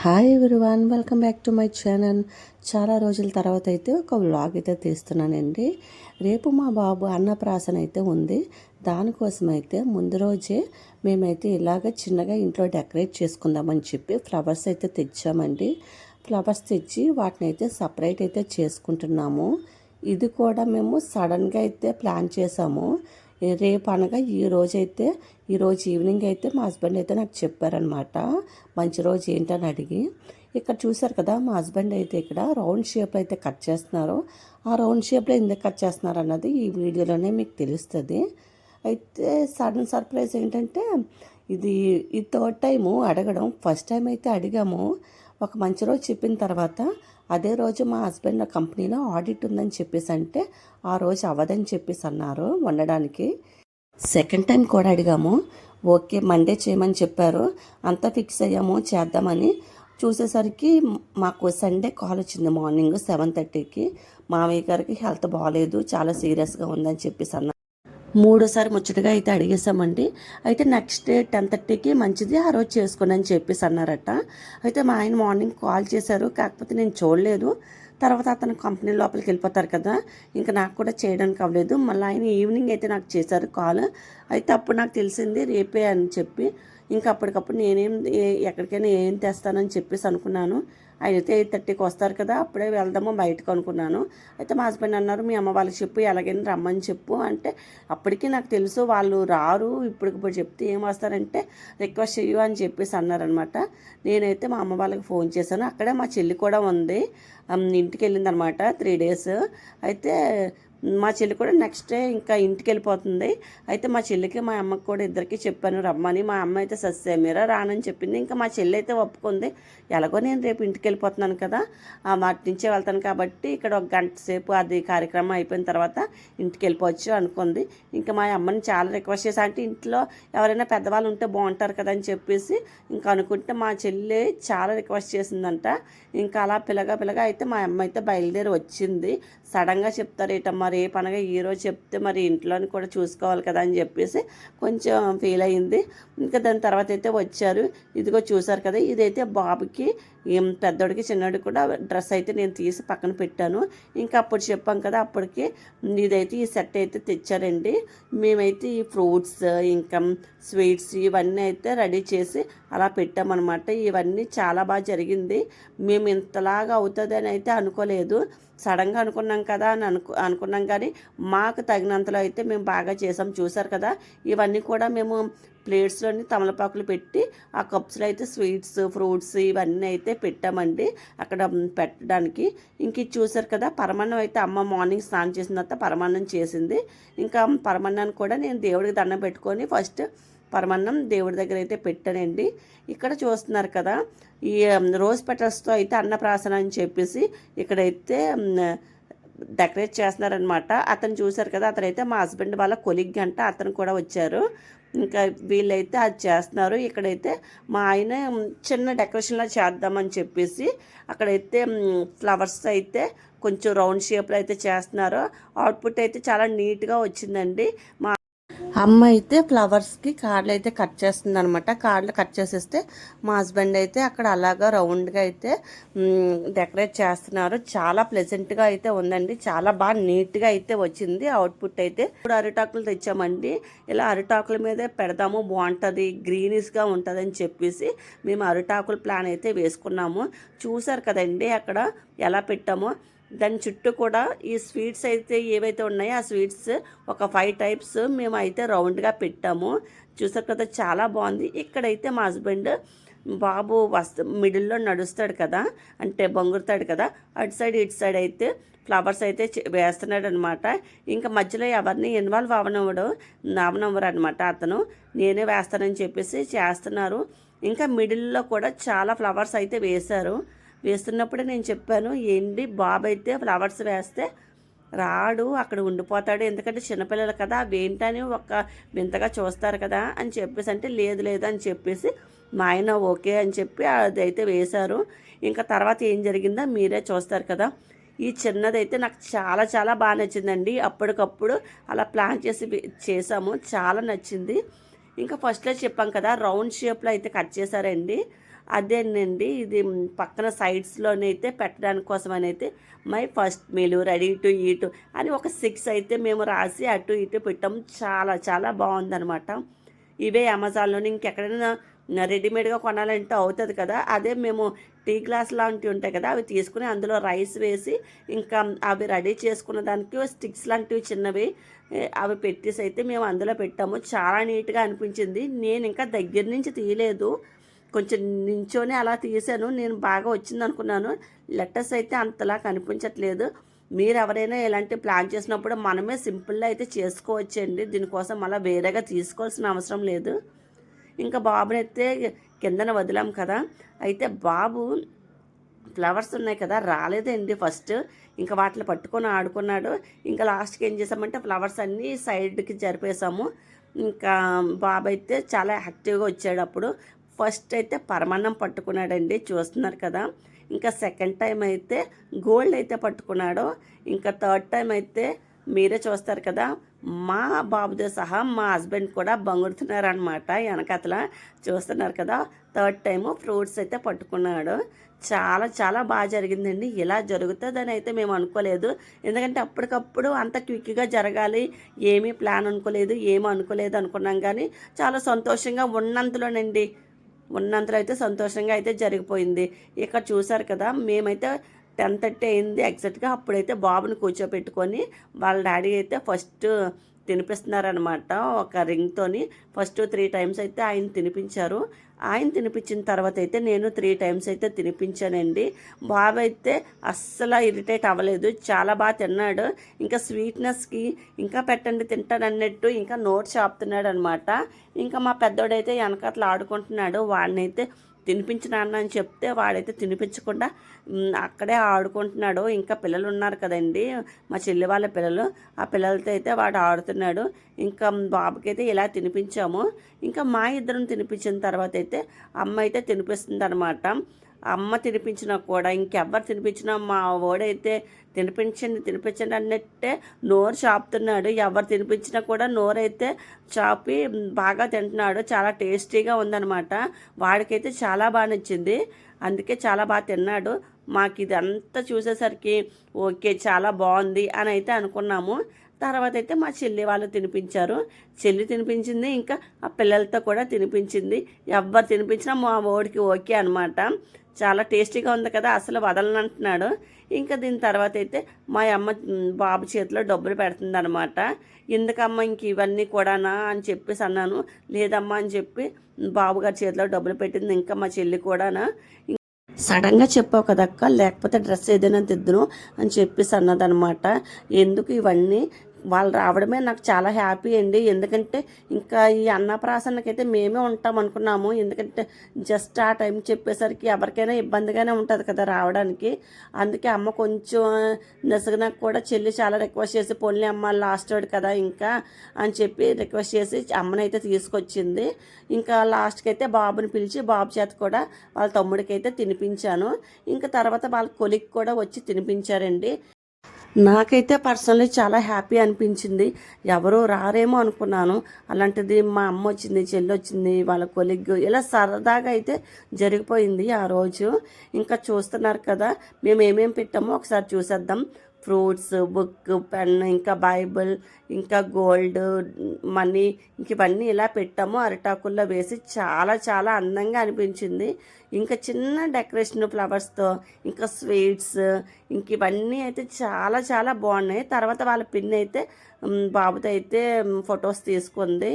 Hi everyone, welcome back to my channel. చాలా రోజుల తర్వాత అయితే ఒక వ్లాగ్ అయితే తీస్తున్నానండి. రేపు మా బాబు అన్నప్రాసన అయితే ఉంది. దానికోసం అయితే ముందు రోజే మేమైతే ఇలాగ చిన్నగా ఇంట్లో డెకరేట్ చేసుకుందామని చెప్పి ఫ్లవర్స్ అయితే తెచ్చామండి. ఫ్లవర్స్ తెచ్చి వాటిని అయితే సపరేట్ అయితే చేసుకుంటున్నాము. ఇది కూడా మేము సడన్గా అయితే ప్లాన్ చేసాము. రేపు అనగా ఈరోజు ఈవినింగ్ అయితే మా హస్బెండ్ అయితే నాకు చెప్పారనమాట, మంచి రోజు ఏంటని అడిగి. ఇక్కడ చూసారు కదా, మా హస్బెండ్ అయితే ఇక్కడ రౌండ్ షేప్లో అయితే కట్ చేస్తున్నారు. ఆ రౌండ్ షేప్లో ఎందుకు కట్ చేస్తున్నారు అన్నది ఈ వీడియోలోనే మీకు తెలుస్తుంది. అయితే సడన్ సర్ప్రైజ్ ఏంటంటే ఇది థర్డ్ టైము అడగడం. ఫస్ట్ టైం అయితే అడిగాము, ఒక మంచి రోజు చెప్పిన తర్వాత అదే రోజు మా హస్బెండ్ కంపెనీలో ఆడిట్ ఉందని చెప్పేసి అంటే ఆ రోజు అవ్వదని చెప్పేసి అన్నారు వండడానికి. సెకండ్ టైం కూడా అడిగాము, ఓకే మండే చేయమని చెప్పారు. అంతా ఫిక్స్ అయ్యాము చేద్దామని. చూసేసరికి మాకు సండే కాల్ వచ్చింది మార్నింగ్ 7:30కి. మామయ్య గారికి హెల్త్ బాగాలేదు, చాలా సీరియస్గా ఉందని చెప్పేసి అన్నారు. మూడోసారి ముచ్చటగా అయితే అడిగేసామండి. అయితే నెక్స్ట్ డే 10:30కి మంచిది ఆ రోజు చేసుకోండి అని చెప్పేసి అన్నారట. అయితే మా ఆయన మార్నింగ్ కాల్ చేశారు, కాకపోతే నేను చూడలేదు. తర్వాత అతను కంపెనీ లోపలికి వెళ్ళిపోతారు కదా, ఇంకా నాకు కూడా చేయడానికి అవ్వలేదు. మళ్ళీ ఆయన ఈవినింగ్ అయితే నాకు చేశారు కాల్. అయితే అప్పుడు నాకు తెలిసింది రేపే అని చెప్పి, ఇంకా అప్పటికప్పుడు ఎక్కడికైనా ఏం తెస్తానని చెప్పేసి అనుకున్నాను. ఆయన అయితే 8:30కి వస్తారు కదా, అప్పుడే వెళ్దాము బయటకు అనుకున్నాను. అయితే మా హస్బెండ్ అన్నారు, మీ అమ్మ వాళ్ళకి చెప్పు, ఎలాగైనా రమ్మని చెప్పు అంటే, అప్పటికీ నాకు తెలుసు వాళ్ళు రారు, ఇప్పటికిప్పుడు చెప్తే ఏం వస్తారంటే రిక్వెస్ట్ చెయ్యు అని చెప్పేసి అన్నారనమాట. నేనైతే మా అమ్మ వాళ్ళకి ఫోన్ చేశాను. అక్కడే మా చెల్లి కూడా ఉంది, ఇంటికి వెళ్ళిందనమాట 3 days. అయితే మా చెల్లి కూడా నెక్స్ట్ డే ఇంకా ఇంటికి వెళ్ళిపోతుంది. అయితే మా చెల్లికి మా అమ్మకి కూడా ఇద్దరికి చెప్పాను రమ్మని. మా అమ్మ అయితే సస్సేమీరా రానని చెప్పింది. ఇంకా మా చెల్లి అయితే ఒప్పుకుంది. ఎలాగో నేను రేపు ఇంటికి వెళ్ళిపోతున్నాను కదా, వాటి నుంచే వెళ్తాను కాబట్టి ఇక్కడ ఒక గంట సేపు అది కార్యక్రమం అయిపోయిన తర్వాత ఇంటికి వెళ్ళిపోవచ్చు అనుకుంది. ఇంకా మా అమ్మని చాలా రిక్వెస్ట్ చేసి, అంటే ఇంట్లో ఎవరైనా పెద్దవాళ్ళు ఉంటే బాగుంటారు కదా అని చెప్పేసి ఇంకా అనుకుంటే మా చెల్లి చాలా రిక్వెస్ట్ చేసిందంట. ఇంకా అలా పిల్లగా అయితే మా అమ్మ అయితే బయలుదేరి వచ్చింది. సడన్గా చెప్తారు ఏటమ్మా రేపు అనగా ఈరోజు చెప్తే మరి ఇంట్లోని కూడా చూసుకోవాలి కదా అని చెప్పేసి కొంచెం ఫీల్ అయ్యింది. ఇంకా దాని తర్వాత అయితే వచ్చారు. ఇదిగో చూసారు కదా, ఇదైతే బాబుకి పెద్దోడికి చిన్నోడికి కూడా డ్రెస్ అయితే నేను తీసి పక్కన పెట్టాను. ఇంకా అప్పుడు చెప్పాం కదా, అప్పటికి ఇదైతే ఈ సెట్ అయితే తెచ్చారండి. మేమైతే ఈ ఫ్రూట్స్ ఇంకా స్వీట్స్ ఇవన్నీ అయితే రెడీ చేసి అలా పెట్టామన్నమాట. ఇవన్నీ చాలా బాగా జరిగింది. మేము ఇంతలాగా అవుతుందని అయితే అనుకోలేదు. సడన్గా అనుకున్నాం కదా అని అనుకున్నాం, కానీ మాకు తగినంతలో అయితే మేము బాగా చేసాం. చూసారు కదా, ఇవన్నీ కూడా మేము ప్లేట్స్లోని తమలపాకులు పెట్టి ఆ కప్స్లో అయితే స్వీట్స్ ఫ్రూట్స్ ఇవన్నీ అయితే పెట్టామండి అక్కడ పెట్టడానికి. ఇంక ఇది చూసారు కదా, పరమాన్నం అయితే అమ్మ మార్నింగ్ స్నానం చేసిన తర్వాత పరమాన్నం చేసింది. ఇంకా పరమాన్నాన్ని కూడా నేను దేవుడికి దండం పెట్టుకొని ఫస్ట్ పరమాన్నం దేవుడి దగ్గర అయితే పెట్టానండి. ఇక్కడ చూస్తున్నారు కదా, ఈ రోజ్ పెటల్స్తో అయితే అన్నప్రాసన అని చెప్పేసి ఇక్కడైతే డెకరేట్ చేస్తున్నారనమాట. అతను చూశారు కదా, అతనైతే మా హస్బెండ్ వాళ్ళ కొలిగ్ అంట, అతను కూడా వచ్చారు. ఇంకా వీళ్ళైతే అది చేస్తున్నారు. ఇక్కడైతే మా ఆయన చిన్న డెకరేషన్లో చేద్దామని చెప్పేసి అక్కడైతే ఫ్లవర్స్ అయితే కొంచెం రౌండ్ షేప్లో అయితే చేస్తున్నారు. అవుట్పుట్ అయితే చాలా నీట్గా వచ్చిందండి. మా అమ్మ అయితే ఫ్లవర్స్కి కార్డులు అయితే కట్ చేస్తుంది అనమాట. కార్డులు కట్ చేసేస్తే మా హస్బెండ్ అయితే అక్కడ అలాగా రౌండ్గా అయితే డెకరేట్ చేస్తున్నారు. చాలా ప్లెజెంట్గా అయితే ఉందండి, చాలా బాగా నీట్గా అయితే వచ్చింది అవుట్పుట్ అయితే. ఇప్పుడు అరిటాకులు తెచ్చామండి, ఇలా అరిటాకుల మీదే పెడదాము బాగుంటుంది, గ్రీనిష్గా ఉంటుంది అని చెప్పేసి మేము అరిటాకుల ప్లాన్ అయితే వేసుకున్నాము. చూసారు కదండి అక్కడ ఎలా పెట్టామో. దాని చుట్టూ కూడా ఈ స్వీట్స్ అయితే ఏవైతే ఉన్నాయో ఆ స్వీట్స్ ఒక 5 types మేము అయితే రౌండ్గా పెట్టాము. చూసారు కదా, చాలా బాగుంది. ఇక్కడైతే మా హస్బెండ్ బాబు మిడిల్లో నడుస్తాడు కదా, అంటే బొంగురుతాడు కదా, అటు సైడ్ ఇటు సైడ్ అయితే ఫ్లవర్స్ అయితే వేస్తున్నాడు అనమాట. ఇంకా మధ్యలో ఎవరిని ఇన్వాల్వ్ అవనవ్వరు అనమాట. అతను నేనే వేస్తానని చెప్పేసి చేస్తున్నారు. ఇంకా మిడిల్లో కూడా చాలా ఫ్లవర్స్ అయితే వేస్తున్నప్పుడే నేను చెప్పాను, ఏంటి బాబు అయితే ఫ్లవర్స్ వేస్తే రాడు, అక్కడ ఉండిపోతాడు, ఎందుకంటే చిన్నపిల్లలు కదా అవేంటని ఒక వింతగా చూస్తారు కదా అని చెప్పేసి అంటే లేదు అని చెప్పేసి మా ఆయన ఓకే అని చెప్పి అదైతే వేశారు. ఇంకా తర్వాత ఏం జరిగిందో మీరే చూస్తారు కదా. ఈ చిన్నదైతే నాకు చాలా చాలా బాగా నచ్చిందండి. అప్పటికప్పుడు అలా ప్లాన్ చేసాము, చాలా నచ్చింది. ఇంకా ఫస్ట్లో చెప్పాం కదా, రౌండ్ షేప్లో అయితే కట్ చేశారండి. అదేనండి ఇది పక్కన సైడ్స్లోనైతే పెట్టడానికి కోసమని అయితే my first meal, ready to eat అని ఒక 6 అయితే మేము రాసి అటు ఇటు పెట్టాము. చాలా చాలా బాగుందనమాట. ఇవే అమెజాన్లోని ఇంకెక్కడైనా రెడీమేడ్గా కొనాలంటే అవుతుంది కదా, అదే మేము టీ గ్లాస్ లాంటివి ఉంటాయి కదా అవి తీసుకుని అందులో రైస్ వేసి ఇంకా అవి రెడీ చేసుకున్న దానికి స్టిక్స్ లాంటివి చిన్నవి అవి పెట్టేసి అయితే మేము అందులో పెట్టాము. చాలా నీట్గా అనిపించింది. నేను ఇంకా దగ్గర నుంచి తీయలేదు, కొంచెం నించోనే అలా తీసాను. నేను బాగా వచ్చింది అనుకున్నాను. లెటర్స్ అయితే అంతలా కనిపించట్లేదు. మీరు ఎవరైనా ఇలాంటి ప్లాన్ చేసినప్పుడు మనమే సింపుల్గా అయితే చేసుకోవచ్చండి. దీనికోసం అలా వేరేగా తీసుకోవాల్సిన అవసరం లేదు. ఇంకా బాబుని అయితే కిందన వదిలాం కదా, అయితే బాబు ఫ్లవర్స్ ఉన్నాయి కదా రాలేదండి ఫస్ట్. ఇంకా వాటిని పట్టుకొని ఆడుకున్నాడు. ఇంకా లాస్ట్కి ఏం చేసామంటే ఫ్లవర్స్ అన్నీ సైడ్కి జరిపేసాము. ఇంకా బాబు అయితే చాలా యాక్టివ్గా వచ్చాడు. అప్పుడు ఫస్ట్ అయితే పరమాన్నం పట్టుకున్నాడండి, చూస్తున్నారు కదా. ఇంకా సెకండ్ టైం అయితే గోల్డ్ అయితే పట్టుకున్నాడు. ఇంకా థర్డ్ టైం అయితే మీరే చూస్తారు కదా, మా బాబుతో సహా మా హస్బెండ్ కూడా బంగుడుతున్నారనమాట వెనకతల, చూస్తున్నారు కదా. థర్డ్ టైము ఫ్రూట్స్ అయితే పట్టుకున్నాడు. చాలా చాలా బాగా జరిగిందండి. ఇలా జరుగుతుందని అయితే మేము అనుకోలేదు, ఎందుకంటే అప్పటికప్పుడు అంత క్విక్గా జరగాలి ఏమీ ప్లాన్ అనుకోలేదు, ఏమీ అనుకోలేదు అనుకున్నాం. కానీ చాలా సంతోషంగా ఉన్నంతలో అయితే సంతోషంగా అయితే జరిగిపోయింది. ఇక్కడ చూసారు కదా, మేమైతే 10:30 అయింది ఎగ్జాక్ట్గా. అప్పుడైతే బాబుని కూర్చోపెట్టుకొని వాళ్ళ డాడీ అయితే ఫస్ట్ తినిపిస్తున్నారనమాట. ఒక రింగ్తోని ఫస్ట్ 3 టైమ్స్ అయితే ఆయన తినిపించారు. ఆయన తినిపించిన తర్వాత అయితే నేను 3 టైమ్స్ అయితే తినిపించానండి. బాబు అయితే అస్సలు ఇరిటేట్ అవ్వలేదు, చాలా బాగా తిన్నాడు. ఇంకా స్వీట్నెస్కి ఇంకా పెట్టండి తింటాడు అన్నట్టు ఇంకా నోట్ చాపుతున్నాడు అనమాట. ఇంకా మా పెద్దోడైతే వెనకట్లా ఆడుకుంటున్నాడు. వాడినైతే తినిపించిన నాన్న అని చెప్తే వాడైతే తినిపించకుండా అక్కడే ఆడుకుంటున్నాడు. ఇంకా పిల్లలు ఉన్నారు కదండి, మా చెల్లి వాళ్ళ పిల్లలు, ఆ పిల్లలతో అయితే వాడు ఆడుతున్నాడు. ఇంకా బాబుకి అయితే ఇలా తినిపించాము. ఇంకా మా ఇద్దరం తినిపించిన తర్వాత అయితే అమ్మ అయితే తినిపిస్తుంది అనమాట. అమ్మ తినిపించినా కూడా ఇంకెవ్వరు తినిపించినా మా ఓడైతే తినిపించండి అన్నట్టే నోరు చాపుతున్నాడు. ఎవరు తినిపించినా కూడా నోరైతే చాపి బాగా తింటున్నాడు. చాలా టేస్టీగా ఉందన్నమాట. వాడికైతే చాలా బాగా నచ్చింది, అందుకే చాలా బాగా తిన్నాడు. మాకు ఇదంతా చూసేసరికి ఓకే చాలా బాగుంది అని అయితే అనుకున్నాము. తర్వాత అయితే మా చెల్లి వాళ్ళు తినిపించారు. చెల్లి తినిపించింది, ఇంకా ఆ పిల్లలతో కూడా తినిపించింది. ఎవరు తినిపించినా మా ఓడికి ఓకే అనమాట. చాలా టేస్టీగా ఉంది కదా, అసలు వదలనంటున్నాడు. ఇంకా దీని తర్వాత అయితే మా అమ్మ బాబు చేతిలో డబ్బులు పెడుతుంది అనమాట. ఎందుకమ్మ ఇంక ఇవన్నీ కూడానా అని చెప్పేసి అన్నాను. లేదమ్మా అని చెప్పి బాబుగారి చేతిలో డబ్బులు పెట్టింది. ఇంకా మా చెల్లి కూడానా, సడన్గా చెప్పావు కదక్క, లేకపోతే డ్రెస్ ఏదైనా తెద్దును అని చెప్పేసి అన్నదనమాట. ఎందుకు ఇవన్నీ, వాళ్ళు రావడమే నాకు చాలా హ్యాపీ అండి. ఎందుకంటే ఇంకా ఈ అన్నప్రాసన్నకైతే మేమే ఉంటాం అనుకున్నాము, ఎందుకంటే జస్ట్ ఆ టైం చెప్పేసరికి ఎవరికైనా ఇబ్బందిగానే ఉంటుంది కదా రావడానికి. అందుకే అమ్మ కొంచెం నెసగనకు కూడా చెల్లి చాలా రిక్వెస్ట్ చేసి పోన్లే అమ్మ లాస్ట్ వర్డ్ కదా ఇంకా అని చెప్పి రిక్వెస్ట్ చేసి అమ్మనైతే తీసుకొచ్చింది. ఇంకా లాస్ట్కి అయితే బాబుని పిలిచి బాబు చేత కూడా వాళ్ళ తమ్ముడికి అయితే తినిపించాను. ఇంకా తర్వాత వాళ్ళ కొలిక్ కూడా వచ్చి తినిపించారండి. నాకైతే పర్సనలీ చాలా హ్యాపీ అనిపించింది. ఎవరో రారేమో అనుకున్నాను, అలాంటిది మా అమ్మ వచ్చింది, చెల్లి వచ్చింది, వాళ్ళ కొలిగ్, ఇలా సరదాగా అయితే జరిగిపోయింది ఆ రోజు. ఇంకా చూస్తున్నారు కదా మేము ఏమేమి పెట్టామో ఒకసారి చూసేద్దాం. ఫ్రూట్స్, బుక్, పెన్, ఇంకా బైబిల్, ఇంకా గోల్డ్, మనీ, ఇంక ఇవన్నీ ఇలా పెట్టాము అరిటాకుల్లో వేసి. చాలా చాలా అందంగా అనిపించింది. ఇంకా చిన్న డెకరేషన్ ఫ్లవర్స్తో, ఇంకా స్వీట్స్, ఇంక ఇవన్నీ అయితే చాలా చాలా బాగున్నాయి. తర్వాత వాళ్ళ పిన్ని అయితే బాబుతో అయితే ఫొటోస్ తీసుకుంది.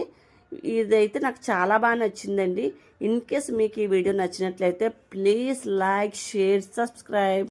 ఇదైతే నాకు చాలా బాగా నచ్చిందండి. ఇన్ కేస్ మీకు ఈ వీడియో నచ్చినట్లయితే ప్లీజ్ లైక్, షేర్, సబ్స్క్రైబ్.